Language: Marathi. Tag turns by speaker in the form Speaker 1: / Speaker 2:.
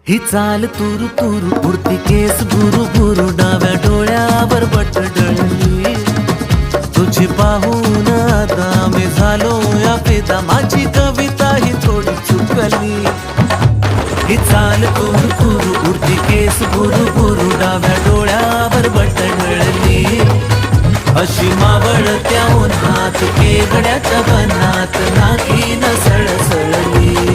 Speaker 1: ही चाल तुरु तुरु उडती केस भुरु भुरु डाव्या डोळ्यावर बट डळली तुझी पाहून आता मी झालो या फिदा माझी कविता ही थोडी चुकली ही चाल तुरु तुरु उडती केस भुरु भुरु डाव्या डोळ्यावर बट डळली अशी मावळत्या उन्हात केवड्याच्या बनात नाकी न सळसळली